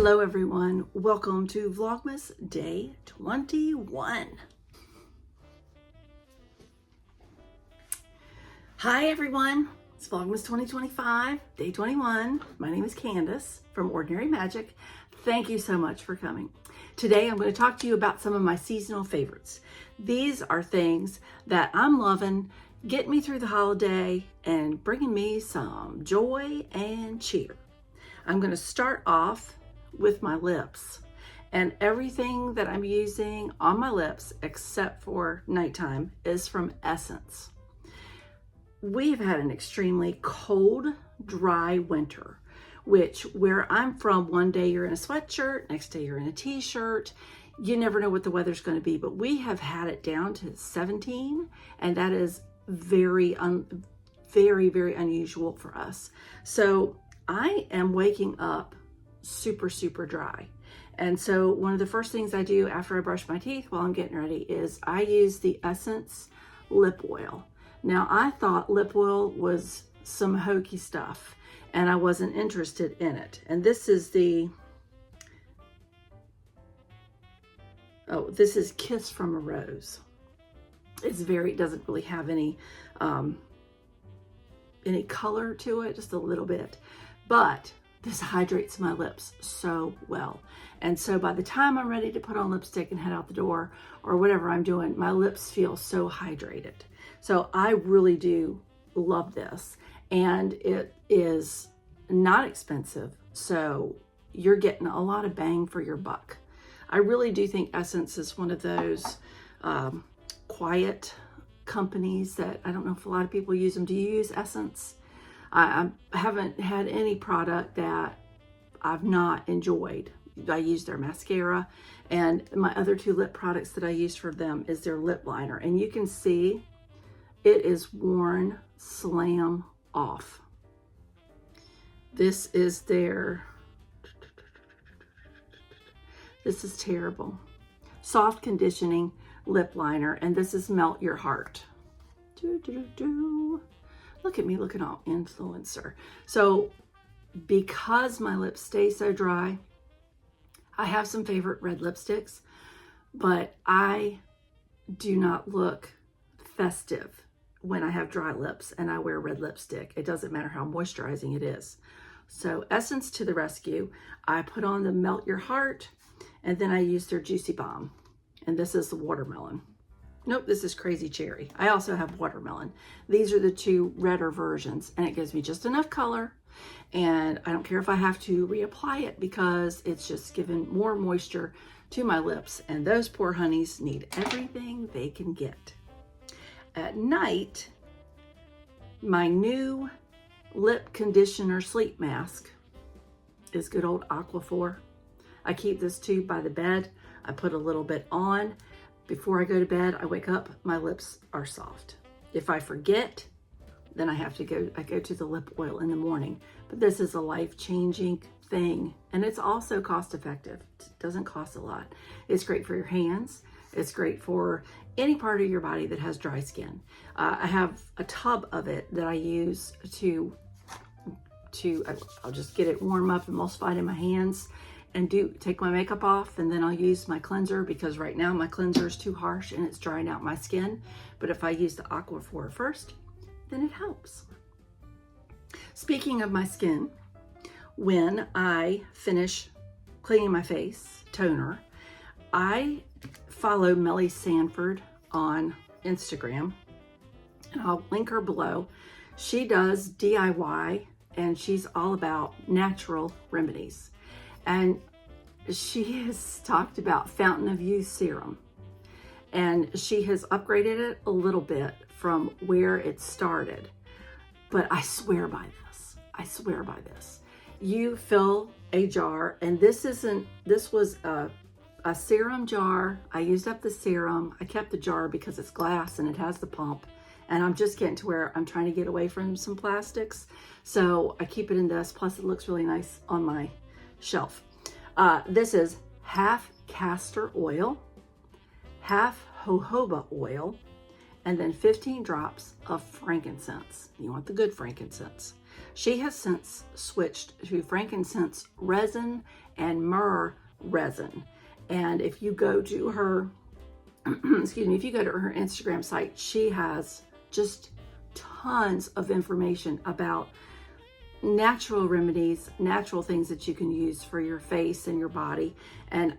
Hello everyone, welcome to Vlogmas Day 21. Hi everyone, it's Vlogmas 2025, Day 21. My name is Candace from Ordinary Magic. Thank you so much for coming. Today I'm going to talk to you about some of my seasonal favorites. These are things that I'm loving, getting me through the holiday and bringing me some joy and cheer. I'm going to start off with my lips, and everything that I'm using on my lips except for nighttime is from Essence. We've had an extremely cold, dry winter, which where I'm from, one day you're in a sweatshirt, next day you're in a t-shirt. You never know what the weather's going to be, but we have had it down to 17, and that is very unusual for us. So I am waking up super dry. And so one of the first things I do after I brush my teeth while I'm getting ready is I use the Essence lip oil. Now I thought lip oil was some hokey stuff and I wasn't interested in it. And this is this is Kiss from a Rose. It doesn't really have any color to it, just a little bit, but this hydrates my lips so well. And so by the time I'm ready to put on lipstick and head out the door or whatever I'm doing, my lips feel so hydrated. So I really do love this. And it is not expensive. So you're getting a lot of bang for your buck. I really do think Essence is one of those quiet companies that I don't know if a lot of people use them. Do you use Essence? I haven't had any product that I've not enjoyed. I use their mascara, and my other two lip products that I use for them is their lip liner. And you can see it is worn slam off. This is this is terrible. Soft conditioning lip liner, and this is Melt Your Heart. Look at me looking all influencer. So because my lips stay so dry, I have some favorite red lipsticks, but I do not look festive when I have dry lips and I wear red lipstick. It doesn't matter how moisturizing it is. So Essence to the rescue. I put on the Melt Your Heart, and then I use their Juicy Bomb. And this is the watermelon. Nope, this is Crazy Cherry. I also have watermelon. These are the two redder versions, and it gives me just enough color. And I don't care if I have to reapply it because it's just giving more moisture to my lips. And those poor honeys need everything they can get. At night, my new lip conditioner sleep mask is good old Aquaphor. I keep this tube by the bed. I put a little bit on. Before I go to bed, I wake up, my lips are soft. If I forget, then I go to the lip oil in the morning. But this is a life-changing thing. And it's also cost-effective. It doesn't cost a lot. It's great for your hands. It's great for any part of your body that has dry skin. I have a tub of it that I use I'll just get it warm up, emulsified in my hands, and take my makeup off, and then I'll use my cleanser because right now my cleanser is too harsh and it's drying out my skin. But if I use the Aquaphor first, then it helps. Speaking of my skin, when I finish cleaning my face, toner, I follow Melly Sanford on Instagram, and I'll link her below. She does DIY, and she's all about natural remedies. And she has talked about Fountain of Youth Serum. And she has upgraded it a little bit from where it started. But I swear by this. I swear by this. You fill a jar, and this was a serum jar. I used up the serum. I kept the jar because it's glass and it has the pump. And I'm just getting to where I'm trying to get away from some plastics. So I keep it in this. Plus it looks really nice on my shelf. This is half castor oil, half jojoba oil, and then 15 drops of frankincense. You want the good frankincense. She has since switched to frankincense resin and myrrh resin. And if you go to her, excuse me, if you go to her Instagram site, she has just tons of information about natural remedies, natural things that you can use for your face and your body. And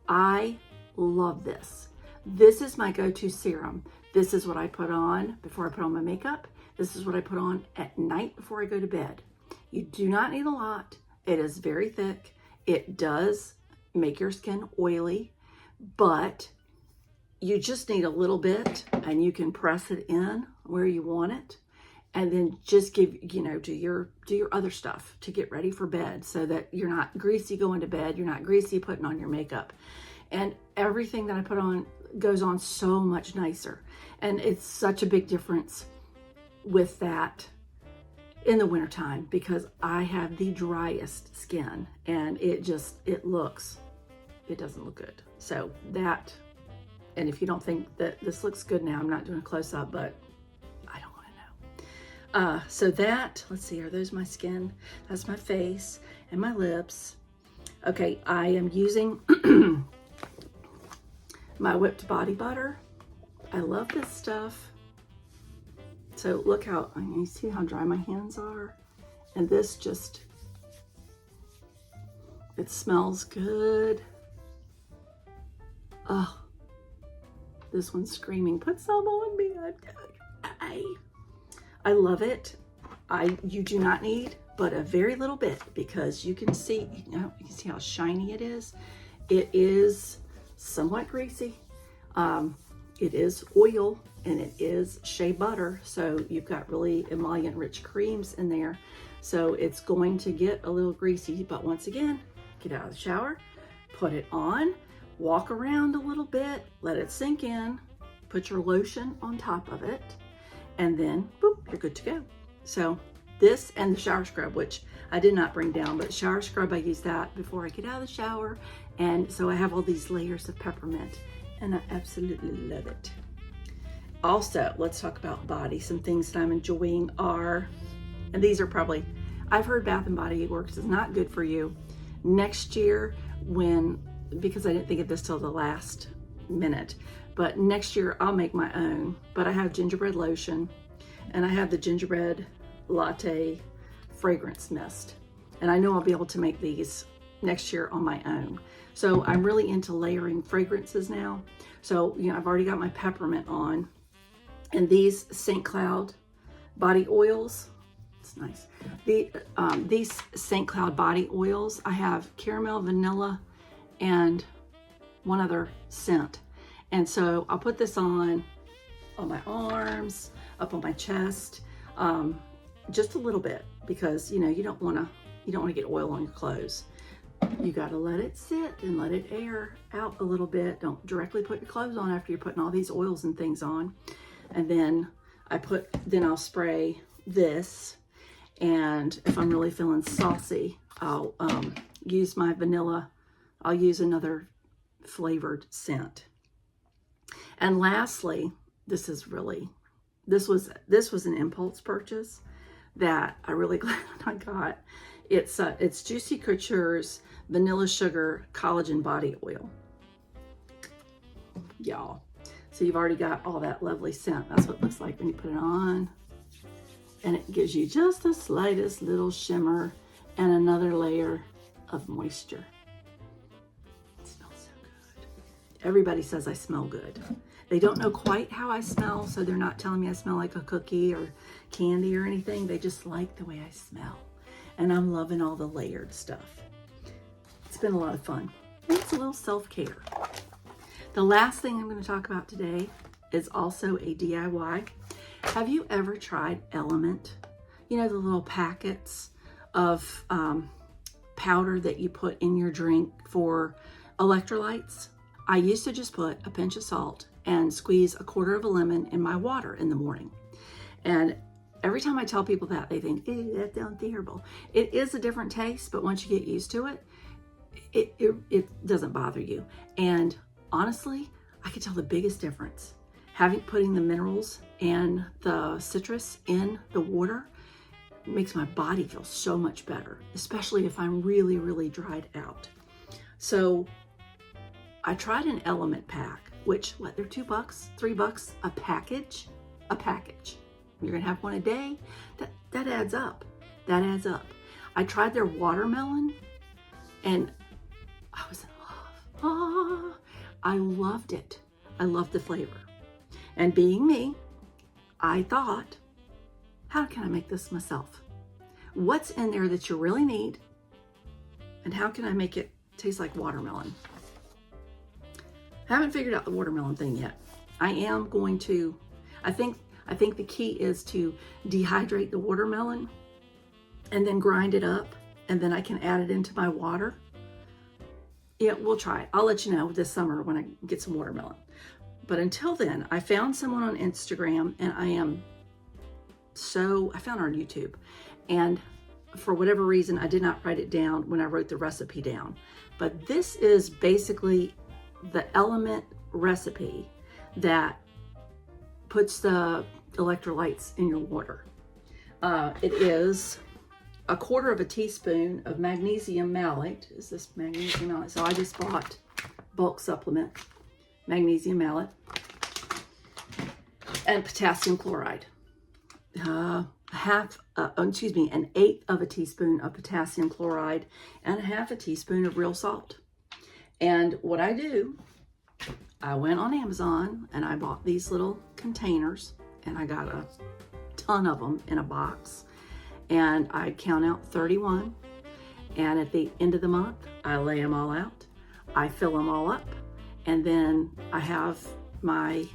I love this. This is my go-to serum. This is what I put on before I put on my makeup. This is what I put on at night before I go to bed. You do not need a lot. It is very thick. It does make your skin oily, but you just need a little bit, and you can press it in where you want it, and then just give, you know, do your other stuff to get ready for bed, so that you're not greasy going to bed, you're not greasy putting on your makeup. And everything that I put on goes on so much nicer. And it's such a big difference with that in the wintertime, because I have the driest skin, and it doesn't look good. So that, and if you don't think that this looks good now, I'm not doing a close-up, but I don't want to know. So that, let's see, are those my skin? That's my face and my lips. Okay, I am using my whipped body butter. I love this stuff. So look how, you see how dry my hands are? And this just, it smells good. Oh, this one's screaming, put some on me. I love it. You do not need but a very little bit, because you can see, you can see how shiny it is. It is somewhat greasy. It is oil, and it is shea butter. So you've got really emollient rich creams in there. So it's going to get a little greasy, but once again, get out of the shower, put it on, walk around a little bit, let it sink in, put your lotion on top of it, and then boop, you're good to go. So this and the shower scrub, which I did not bring down, but shower scrub, I use that before I get out of the shower. And so I have all these layers of peppermint, and I absolutely love it. Also, let's talk about body. Some things that I'm enjoying are, and these are probably, I've heard Bath and Body Works is not good for you. Next year, because I didn't think of this till the last minute, but next year I'll make my own. But I have gingerbread lotion, and I have the gingerbread latte fragrance mist, and I know I'll be able to make these next year on my own. So I'm really into layering fragrances now. So, you know, I've already got my peppermint on, and these St. Cloud body oils, it's nice. These St. Cloud body oils, I have caramel, vanilla, and one other scent. And so I'll put this on my arms, up on my chest, just a little bit, because, you know, you don't want to get oil on your clothes. You got to let it sit and let it air out a little bit. Don't directly put your clothes on after you're putting all these oils and things on. And then I'll spray this. And if I'm really feeling saucy, I'll use my vanilla. I'll use another flavored scent. And lastly, this was an impulse purchase that I really glad I got. It's Juicy Couture's Vanilla Sugar Collagen Body Oil. Y'all. So you've already got all that lovely scent. That's what it looks like when you put it on. And it gives you just the slightest little shimmer and another layer of moisture. It smells so good. Everybody says I smell good. They don't know quite how I smell, so they're not telling me I smell like a cookie or candy or anything. They just like the way I smell. And I'm loving all the layered stuff. It's been a lot of fun. And it's a little self-care. The last thing I'm going to talk about today is also a DIY. Have you ever tried LMNT? You know, the little packets of powder that you put in your drink for electrolytes? I used to just put a pinch of salt and squeeze a quarter of a lemon in my water in the morning. And every time I tell people that, they think, ew, that sounds terrible. It is a different taste, but once you get used to it, it doesn't bother you. And honestly, I could tell the biggest difference. Putting the minerals and the citrus in the water makes my body feel so much better, especially if I'm really, really dried out. So I tried an LMNT pack, which, what, they're $2, $3 a package? A package. You're gonna have one a day. That adds up. That adds up. I tried their watermelon and I was in love. I loved it. I loved the flavor. And being me, I thought, how can I make this myself? What's in there that you really need? And how can I make it taste like watermelon? I haven't figured out the watermelon thing yet. I am going to, I think the key is to dehydrate the watermelon and then grind it up, and then I can add it into my water. Yeah, we'll try it. I'll let you know this summer when I get some watermelon. But until then, I found someone on Instagram, and I found her on YouTube. And for whatever reason, I did not write it down when I wrote the recipe down. But this is basically the LMNT recipe that puts the electrolytes in your water. It is 1/4 teaspoon of magnesium malate. Is this magnesium malate? So I just bought bulk supplement, magnesium malate, and potassium chloride. An 1/8 teaspoon of potassium chloride, and 1/2 teaspoon of real salt. And what I do, I went on Amazon and I bought these little containers, and I got a ton of them in a box, and I count out 31, and at the end of the month I lay them all out, I fill them all up, and then I have my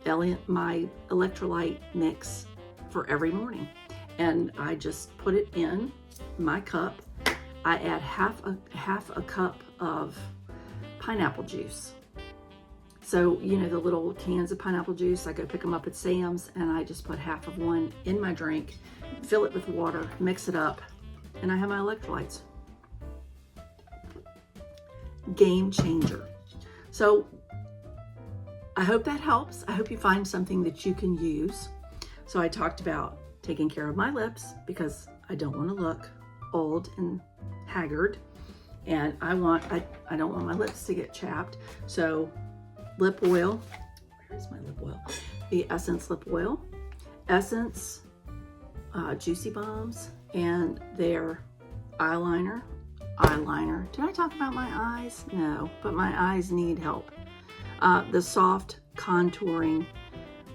electrolyte mix for every morning, and I just put it in my cup. I add half a cup of pineapple juice. So, you know, the little cans of pineapple juice, I go pick them up at Sam's, and I just put half of one in my drink, fill it with water, mix it up, and I have my electrolytes. Game changer. So I hope that helps. I hope you find something that you can use. So I talked about taking care of my lips because I don't want to look old and haggard, and I don't want my lips to get chapped. So lip oil, where's my lip oil? The Essence lip oil, Essence Juicy Bombs, and their eyeliner. Did I talk about my eyes? No, but my eyes need help. The soft contouring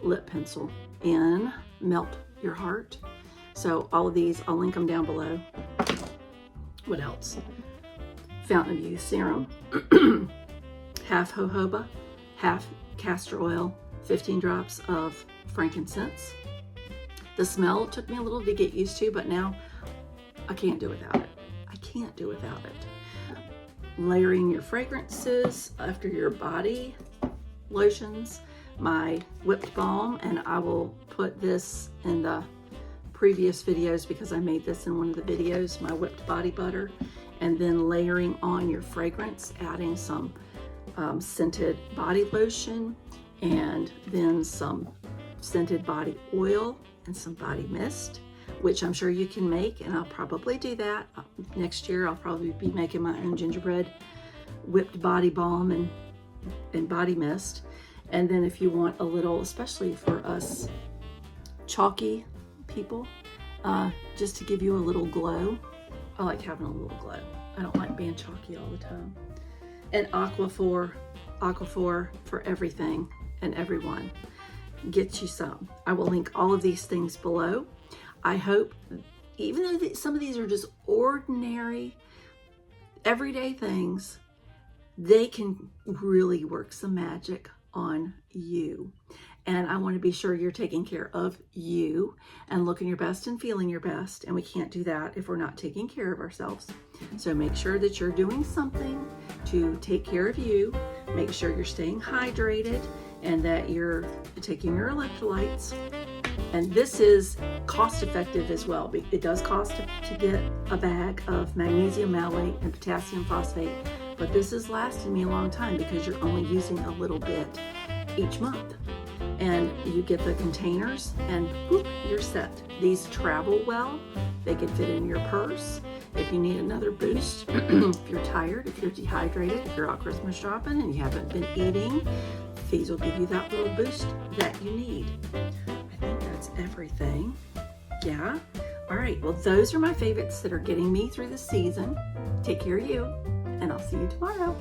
lip pencil in Melt Your Heart. So all of these, I'll link them down below. What else? Fountain of Youth Serum, half jojoba, half castor oil, 15 drops of frankincense. The smell took me a little to get used to, but now I can't do without it. I can't do without it. Layering your fragrances after your body lotions, my whipped balm, and I will put this in the previous videos because I made this in one of the videos, my whipped body butter, and then layering on your fragrance, adding some scented body lotion, and then some scented body oil and some body mist, which I'm sure you can make, and I'll probably do that. Next year I'll probably be making my own gingerbread whipped body balm and body mist. And then if you want a little, especially for us chalky people, just to give you a little glow. I like having a little glow. I don't like being chalky all the time. And Aquaphor for everything and everyone. Get you some. I will link all of these things below. I hope, even though some of these are just ordinary, everyday things, they can really work some magic on you. And I want to be sure you're taking care of you and looking your best and feeling your best. And we can't do that if we're not taking care of ourselves. So make sure that you're doing something to take care of you. Make sure you're staying hydrated and that you're taking your electrolytes. And this is cost effective as well. It does cost to get a bag of magnesium malate and potassium phosphate, but this has lasted me a long time because you're only using a little bit each month. and you get the containers and whoop, you're set. These travel well. They can fit in your purse. If you need another boost, if you're tired, if you're dehydrated, if you're out Christmas shopping and you haven't been eating, these will give you that little boost that you need. I think that's everything. Yeah. All right. Well, those are my favorites that are getting me through the season. Take care of you, and I'll see you tomorrow.